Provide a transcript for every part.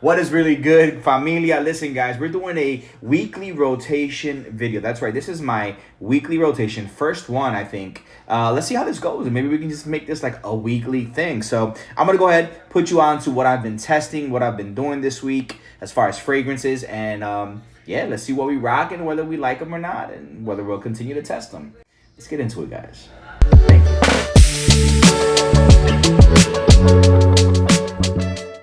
What is really good, Familia? Listen, guys, we're doing a weekly rotation video. That's right. This is my weekly rotation. First one, I think. Let's see how this goes. And maybe we can just make this like a weekly thing. So I'm going to go ahead, put you on to what I've been testing, what I've been doing this week as far as fragrances. And yeah, let's see what we rock and whether we like them or not and whether we'll continue to test them. Let's get into it, guys. Thank you.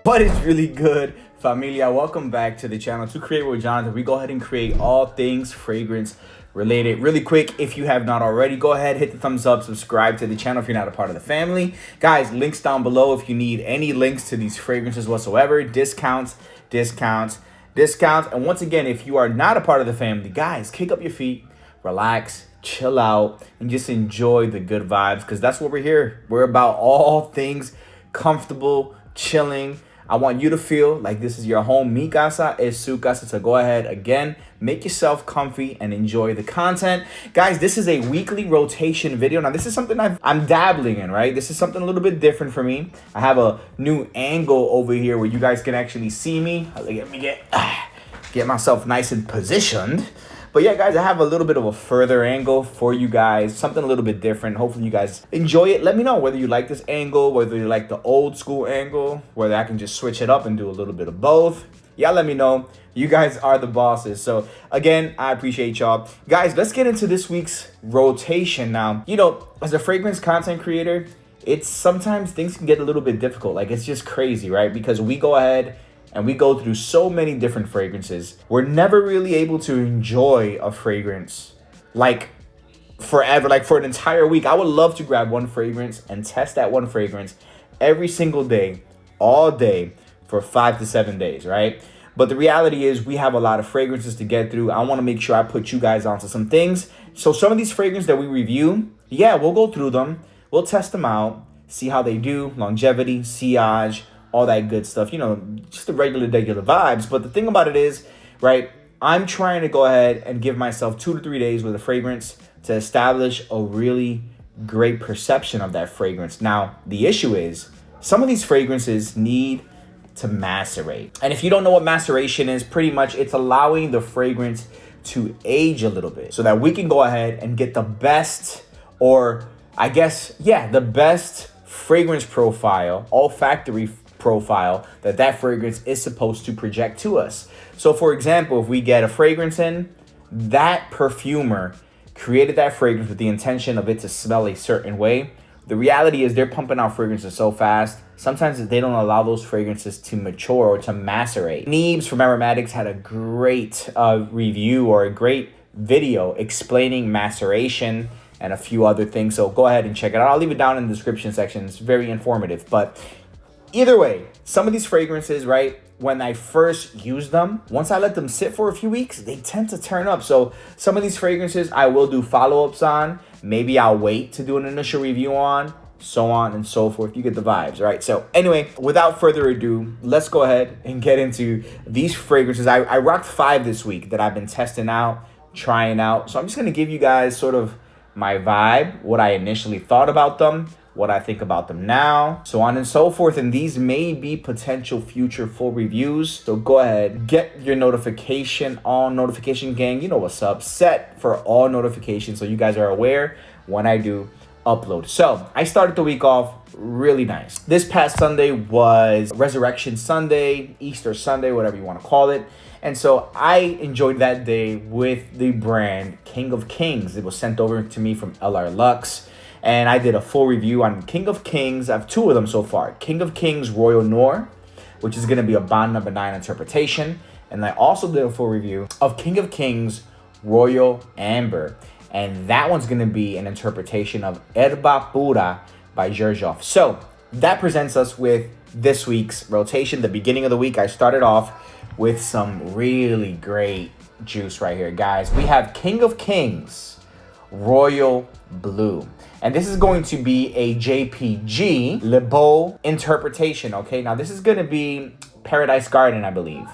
What is really good, Familia? Welcome back to the channel, to Create with Jonathan. We go ahead and create all things fragrance related. Really quick, if you have not already, go ahead, hit the thumbs up, subscribe to the channel if you're not a part of the family. Guys, links down below if you need any links to these fragrances whatsoever. Discounts. And once again, if you are not a part of the family, guys, kick up your feet, relax, chill out, and just enjoy the good vibes, because that's what we're here. We're about all things comfortable, chilling. I want you to feel like this is your home. Mi casa es su casa. So go ahead, again, make yourself comfy and enjoy the content. Guys, this is a weekly rotation video. Now, this is something I'm dabbling in, right? This is something a little bit different for me. I have a new angle over here where you guys can actually see me. Let me get myself nice and positioned. But yeah, guys, I have a little bit of a further angle for you guys, something a little bit different. Hopefully you guys enjoy it. Let me know whether you like this angle, whether you like the old school angle, whether I can just switch it up and do a little bit of both. Y'all let me know. You guys are the bosses. So again, I appreciate y'all. Guys, let's get into this week's rotation now. You know, as a fragrance content creator, it's sometimes things can get a little bit difficult. Like, it's just crazy, right? Because we go ahead and we go through so many different fragrances. We're never really able to enjoy a fragrance like forever, like for an entire week. I would love to grab one fragrance and test that one fragrance every single day, all day, for 5 to 7 days, right? But the reality is we have a lot of fragrances to get through. I want to make sure I put you guys onto some things. So some of these fragrances that we review, yeah, we'll go through them. We'll test them out, see how they do, longevity, sillage, all that good stuff, you know, just the regular vibes. But the thing about it is, right, I'm trying to go ahead and give myself 2 to 3 days with a fragrance to establish a really great perception of that fragrance. Now, the issue is some of these fragrances need to macerate. And if you don't know what maceration is, pretty much it's allowing the fragrance to age a little bit so that we can go ahead and get the best, or I guess, yeah, the best fragrance profile, olfactory profile that fragrance is supposed to project to us. So for example, if we get a fragrance in, that perfumer created that fragrance with the intention of it to smell a certain way. The reality is they're pumping out fragrances so fast, sometimes they don't allow those fragrances to mature or to macerate. NEEBS from Aromatics had a great review, or a great video explaining maceration and a few other things. So go ahead and check it out. I'll leave it down in the description section. It's very informative. But either way, some of these fragrances, right, when I first use them, once I let them sit for a few weeks, they tend to turn up. So some of these fragrances I will do follow-ups on. Maybe I'll wait to do an initial review on, so on and so forth. You get the vibes, right? So anyway, without further ado, let's go ahead and get into these fragrances. I rocked 5 this week that I've been testing out, trying out. So I'm just going to give you guys sort of my vibe, what I initially thought about them, what I think about them now, so on and so forth. And these may be potential future full reviews. So go ahead, get your notification on, notification gang, you know what's up, set for all notifications so you guys are aware when I do upload. So I started the week off really nice. This past Sunday was Resurrection Sunday, Easter Sunday, whatever you want to call it. And so I enjoyed that day with the brand King of Kings. It was sent over to me from LR Lux. And I did a full review on King of Kings. I have 2 of them so far. King of Kings Royal Noir, which is going to be a Bond No. 9 interpretation. And I also did a full review of King of Kings Royal Amber. And that one's going to be an interpretation of Herba Pura by Xerjoff. So that presents us with this week's rotation. The beginning of the week, I started off with some really great juice right here, guys. We have King of Kings Royal Blue. And this is going to be a JPG Le Beau interpretation, okay? Now, this is going to be Paradise Garden, I believe.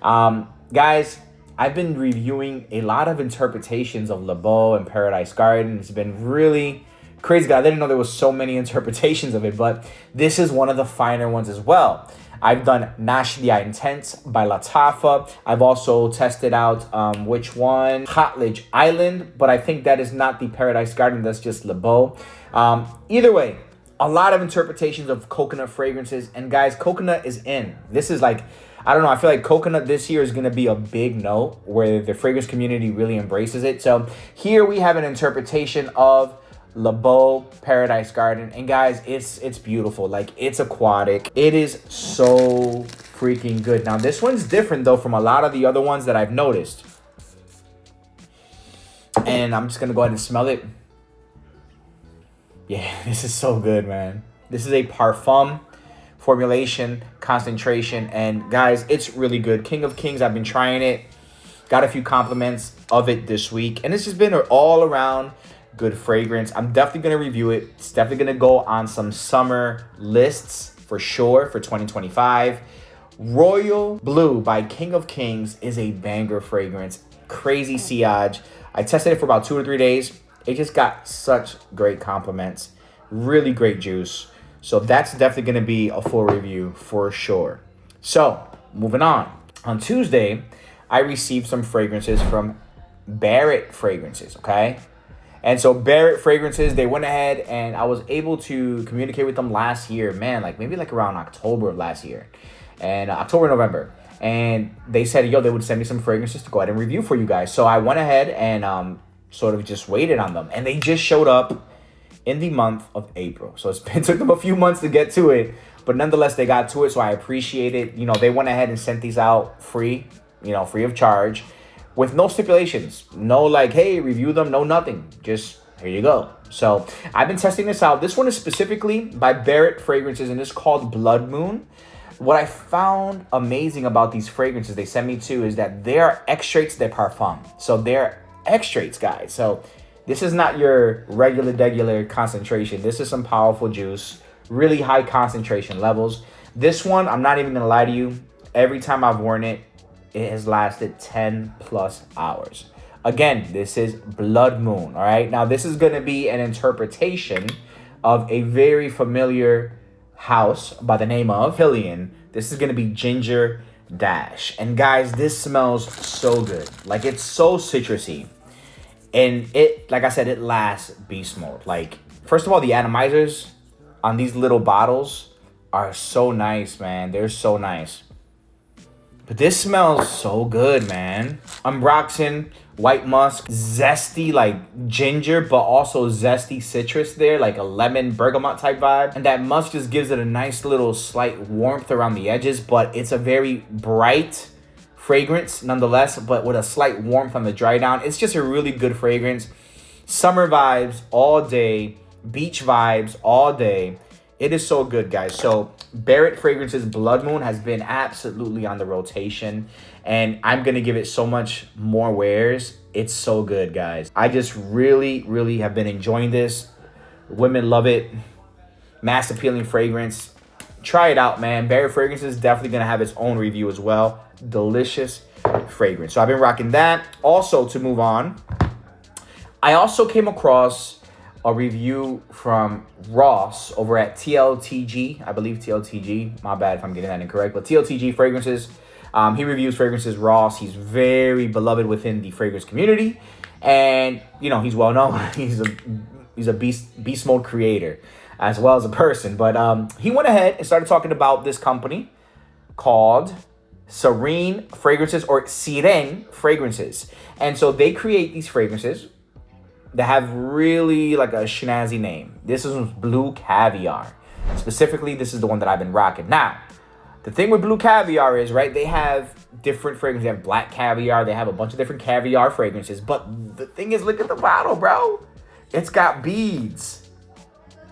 Guys, I've been reviewing a lot of interpretations of Le Beau and Paradise Garden. It's been really crazy. I didn't know there was so many interpretations of it, but this is one of the finer ones as well. I've done NAJDIA Intense by Latafa. I've also tested out, which one? Cottage Island, but I think that is not the Paradise Garden. That's just Le Beau. Either way, a lot of interpretations of coconut fragrances. And guys, coconut is in. This is like, I don't know, I feel like coconut this year is going to be a big note where the fragrance community really embraces it. So here we have an interpretation of Le Beau Paradise Garden. And guys, it's beautiful. Like, it's aquatic. It is so freaking good. Now, this one's different, though, from a lot of the other ones that I've noticed. And I'm just going to go ahead and smell it. Yeah, this is so good, man. This is a parfum formulation, concentration, and guys, it's really good. King of Kings, I've been trying it. Got a few compliments of it this week, and it's just been an all-around good fragrance. I'm definitely going to review it. It's definitely going to go on some summer lists for sure for 2025. Royal Blue by King of Kings is a banger fragrance. Crazy sillage. I tested it for about 2 or 3 days. It just got such great compliments. Really great juice. So that's definitely going to be a full review for sure. So moving on. On Tuesday, I received some fragrances from Barrett Fragrances, okay? And so Barrett Fragrances, they went ahead and I was able to communicate with them last year. Man, like maybe like around October of last year. And October, November. And they said, yo, they would send me some fragrances to go ahead and review for you guys. So I went ahead and sort of just waited on them. And they just showed up in the month of April. So it took them a few months to get to it, but nonetheless, they got to it. So I appreciate it. You know, they went ahead and sent these out free, you know, free of charge with no stipulations. No like, hey, review them. No, nothing. Just here you go. So I've been testing this out. This one is specifically by Barrett Fragrances and it's called Blood Moon. What I found amazing about these fragrances they sent me to is that they are extraits de parfum. So they're extraits, guys. So this is not your regular concentration. This is some powerful juice, really high concentration levels. This one, I'm not even gonna lie to you. Every time I've worn it, it has lasted 10 plus hours. Again, this is Blood Moon, all right? Now, this is gonna be an interpretation of a very familiar house by the name of Familia. This is gonna be Ginger Dash. And guys, this smells so good. Like, it's so citrusy. And it, like I said, it lasts beast mode. Like, first of all, the atomizers on these little bottles are so nice, man. They're so nice. But this smells so good, man. Ambroxan, white musk, zesty, like ginger, but also zesty citrus there, like a lemon bergamot type vibe. And that musk just gives it a nice little slight warmth around the edges, but it's a very bright fragrance nonetheless, but with a slight warmth on the dry down. It's just a really good fragrance. Summer vibes all day, beach vibes all day. It is so good, guys. So Barrett Fragrances Blood Moon has been absolutely on the rotation, and I'm gonna give it so much more wears. It's so good, guys. I just really have been enjoying this. Women love it. Mass appealing fragrance. Try it out, man. Barrett Fragrances is definitely gonna have its own review as well. Delicious fragrance. So I've been rocking that. Also, to move on, I also came across a review from Ross over at TLTG. I believe TLTG. My bad if I'm getting that incorrect, but TLTG Fragrances. He reviews fragrances. Ross, he's very beloved within the fragrance community, and you know, he's well known. he's a beast mode creator as well as a person. But he went ahead and started talking about this company called SYRENE Fragrances, or SYRENE Fragrances. And so they create these fragrances that have really like a snazzy name. This is Blue Caviar. Specifically, this is the one that I've been rocking. Now, the thing with Blue Caviar is, right, they have different fragrances. They have black caviar. They have a bunch of different caviar fragrances. But the thing is, look at the bottle, bro. It's got beads.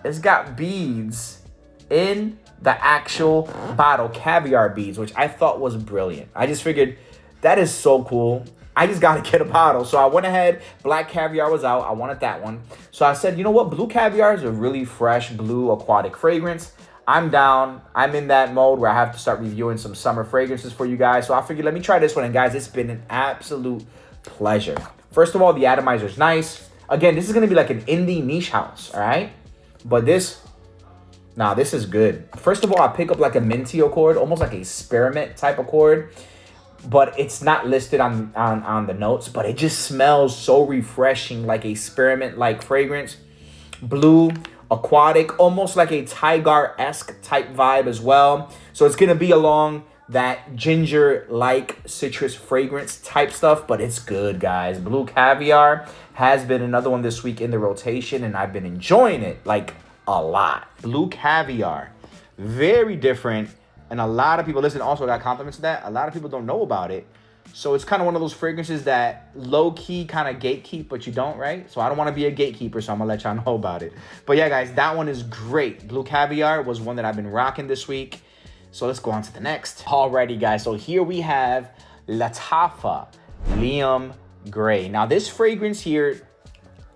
It's got beads in the actual bottle, caviar beads, which I thought was brilliant. I just figured that is so cool. I just got to get a bottle. So I went ahead. Black caviar was out. I wanted that one. So I said, you know what? Blue caviar is a really fresh blue aquatic fragrance. I'm down. I'm in that mode where I have to start reviewing some summer fragrances for you guys. So I figured, let me try this one. And guys, it's been an absolute pleasure. First of all, the atomizer is nice. Again, this is going to be like an indie niche house, all right? But this Nah, this is good. First of all, I pick up like a minty accord, almost like a spearmint type accord, but it's not listed on the notes, but it just smells so refreshing, like a spearmint like fragrance. Blue, aquatic, almost like a Tigar-esque type vibe as well. So it's gonna be along that ginger like citrus fragrance type stuff, but it's good, guys. Blue Caviar has been another one this week in the rotation, and I've been enjoying it like a lot. Blue Caviar, very different, and a lot of people, listen, also got compliments to that. A lot of people don't know about it. So it's kind of one of those fragrances that low-key kind of gatekeep, but you don't, right? So I don't want to be a gatekeeper, so I'm going to let y'all know about it. But yeah, guys, that one is great. Blue Caviar was one that I've been rocking this week. So let's go on to the next. Alrighty, guys. So here we have Latafa Liam Gay. Now, this fragrance here,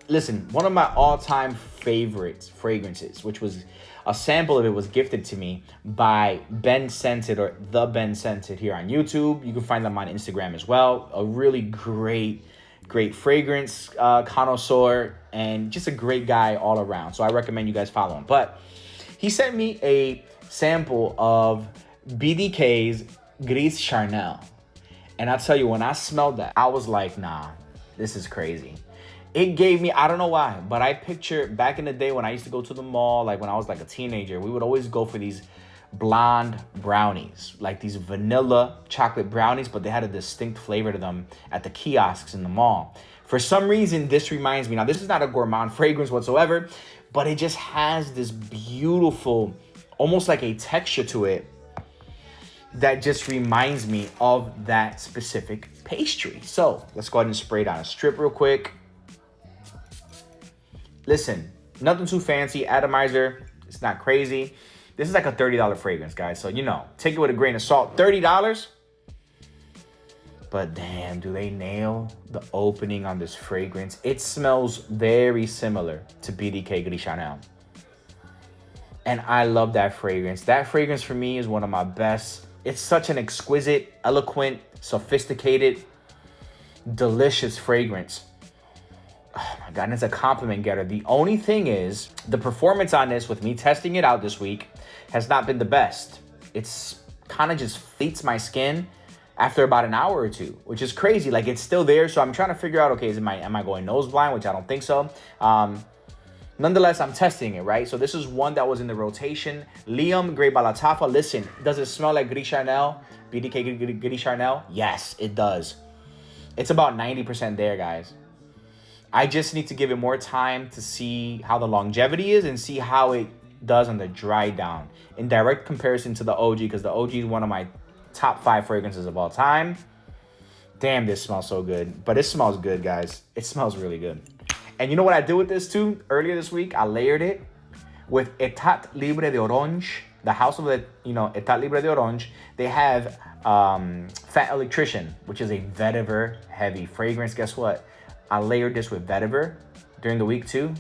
listen, one of my all-time favorite fragrances, which was a sample of it was gifted to me by Ben Scented, or The Ben Scented, here on YouTube. You can find them on Instagram as well. A really great fragrance connoisseur, and just a great guy all around. So I recommend you guys follow him. But he sent me a sample of BDK's Gris Charnel. And I tell you, when I smelled that, I was like, nah, this is crazy. It gave me, I don't know why, but I picture back in the day when I used to go to the mall, like when I was like a teenager, we would always go for these blonde brownies, like these vanilla chocolate brownies, but they had a distinct flavor to them at the kiosks in the mall. For some reason, this reminds me, now this is not a gourmand fragrance whatsoever, but it just has this beautiful, almost like a texture to it that just reminds me of that specific pastry. So let's go ahead and spray it on a strip real quick. Listen, nothing too fancy. Atomizer, it's not crazy. This is like a $30 fragrance, guys. So, you know, take it with a grain of salt. $30. But damn, do they nail the opening on this fragrance. It smells very similar to BDK Gris Charnel. And I love that fragrance. That fragrance for me is one of my best. It's such an exquisite, eloquent, sophisticated, delicious fragrance. Oh my God, and it's a compliment getter. The only thing is, the performance on this, with me testing it out this week, has not been the best. It's kind of just fleets my skin after about an hour or two, which is crazy. Like, it's still there, so I'm trying to figure out, okay, am I going nose blind, which I don't think so. Nonetheless, I'm testing it, right? So this is one that was in the rotation. Liam Gay by Latafa. Listen, does it smell like Gris Charnel? BDK Gris Charnel? Yes, it does. It's about 90% there, guys. I just need to give it more time to see how the longevity is and see how it does on the dry down in direct comparison to the OG, because the OG is one of my top 5 fragrances of all time. Damn, this smells so good. But it smells good, guys. It smells really good. And you know what I did with this too? Earlier this week, I layered it with Etat Libre de Orange, the house of the, Etat Libre de Orange. They have Fat Electrician, which is a vetiver heavy fragrance. Guess what? I layered this with vetiver during the week too.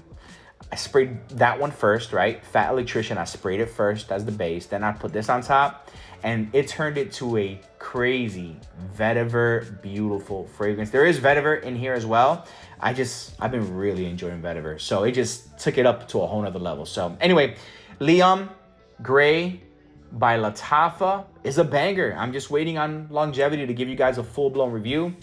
I sprayed that one first, right? Fat Electrician, I sprayed it first as the base. Then I put this on top, and it turned it to a crazy vetiver, beautiful fragrance. There is vetiver in here as well. I've been really enjoying vetiver. So it just took it up to a whole nother level. So anyway, Liam Gay by Latafa is a banger. I'm just waiting on longevity to give you guys a full-blown review.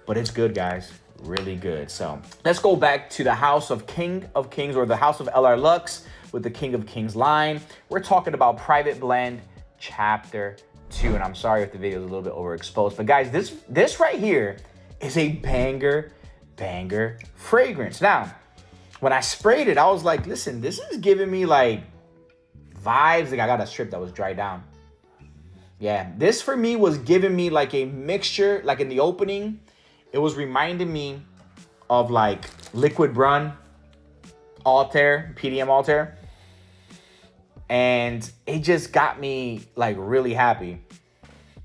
But it's good, guys. Really good. So let's go back to the House of King of Kings, or the House of LR Lux, with the King of Kings line. We're talking about Private Blend Chapter 2. And I'm sorry if the video is a little bit overexposed, but guys, this right here is a banger fragrance. Now, when I sprayed it, I was like, listen, this is giving me like vibes. Like, I got a strip that was dried down. Yeah, this for me was giving me like a mixture, like in the opening, it was reminding me of like Liquid Run, Altair, PDM Altair. And it just got me like really happy.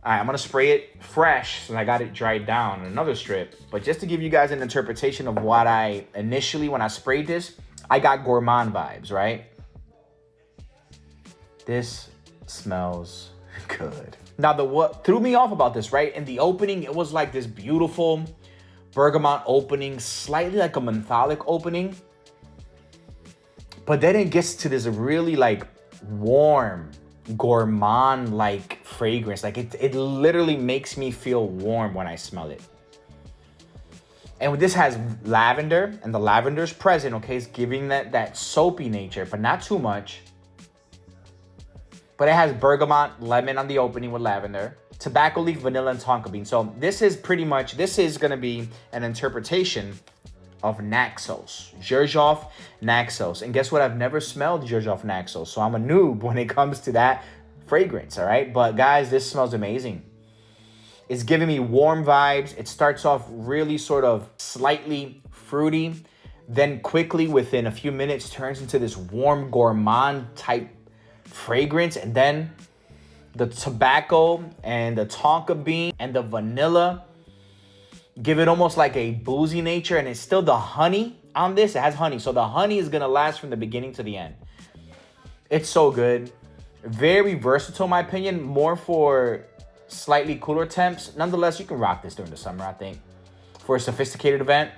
All right, I'm gonna spray it fresh since I got it dried down in another strip. But just to give you guys an interpretation of what I initially, when I sprayed this, I got gourmand vibes, right? This smells good. Now, what threw me off about this, right? In the opening, it was like this beautiful bergamot opening, slightly like a mentholic opening. But then it gets to this really like warm, gourmand-like fragrance. Like it literally makes me feel warm when I smell it. And this has lavender, and the lavender is present, okay? It's giving that soapy nature, but not too much. But it has bergamot, lemon on the opening with lavender, tobacco leaf, vanilla, and tonka bean. So this is gonna be an interpretation of Naxos, Xerjoff Naxos. And guess what? I've never smelled Xerjoff Naxos, so I'm a noob when it comes to that fragrance, all right? But guys, this smells amazing. It's giving me warm vibes. It starts off really sort of slightly fruity, then quickly within a few minutes turns into this warm gourmand type fragrance. And then the tobacco and the tonka bean and the vanilla give it almost like a boozy nature. And it's still the honey on this. It has honey. So the honey is going to last from the beginning to the end. It's so good. Very versatile, in my opinion. More for slightly cooler temps. Nonetheless, you can rock this during the summer, I think. For a sophisticated event,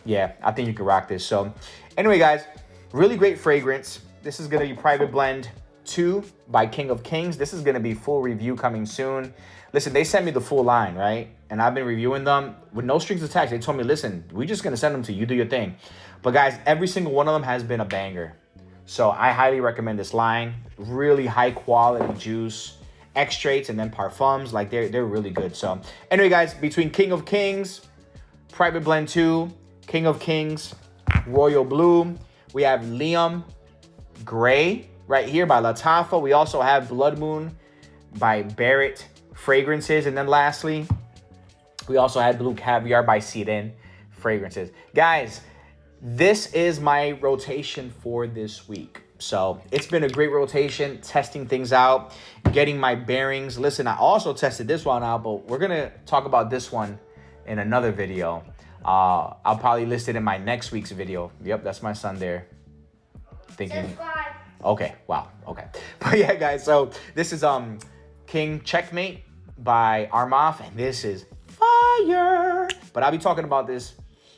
yeah, I think you can rock this. So anyway, guys, really great fragrance. This is going to be Private Blend 2 by King of Kings. This is going to be full review coming soon. Listen, they sent me the full line, right? And I've been reviewing them with no strings attached. They told me, listen, we're just going to send them to you, do your thing. But guys, every single one of them has been a banger. So I highly recommend this line. Really high quality juice, extracts, and then parfums. Like they're really good. So anyway, guys, between King of Kings, Private Blend 2, King of Kings, Royal Blue, we have Liam Gray right here by Latafa. We also have Blood Moon by Barrett Fragrances. And then lastly, we also had Blue Caviar by SYRENE Fragrances. Guys, this is my rotation for this week. So it's been a great rotation, testing things out, getting my bearings. Listen, I also tested this one out, but we're going to talk about this one in another video. I'll probably list it in my next week's video. Yep, that's my son there. Thinking. Subscribe. Okay, wow, okay. But yeah, guys, so this is King Checkmate by Armaf, and this is fire. But I'll be talking about this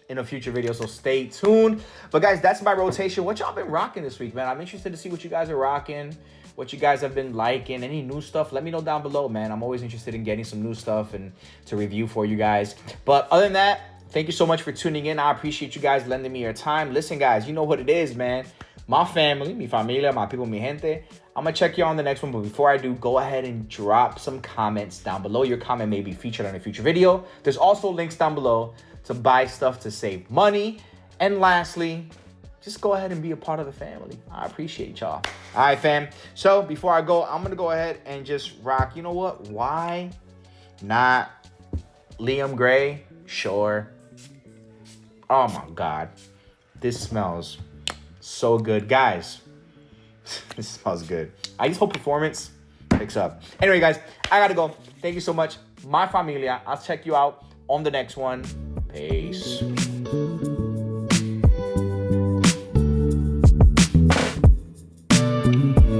in a future video, so stay tuned. But guys, that's my rotation. What y'all been rocking this week, man? I'm interested to see what you guys are rocking, what you guys have been liking, any new stuff. Let me know down below, man. I'm always interested in getting some new stuff and to review for you guys. But other than that, thank you so much for tuning in. I appreciate you guys lending me your time. Listen, guys, you know what it is, man. My family, mi familia, my people, mi gente. I'm going to check you on the next one. But before I do, go ahead and drop some comments down below. Your comment may be featured on a future video. There's also links down below to buy stuff to save money. And lastly, just go ahead and be a part of the family. I appreciate y'all. All right, fam. So before I go, I'm going to go ahead and just rock. You know what? Why not Liam Gray? Sure. Oh, my God. This smells so good. Guys, this smells good. I just hope performance picks up. Anyway, guys, I got to go. Thank you so much. My familia. I'll check you out on the next one. Peace.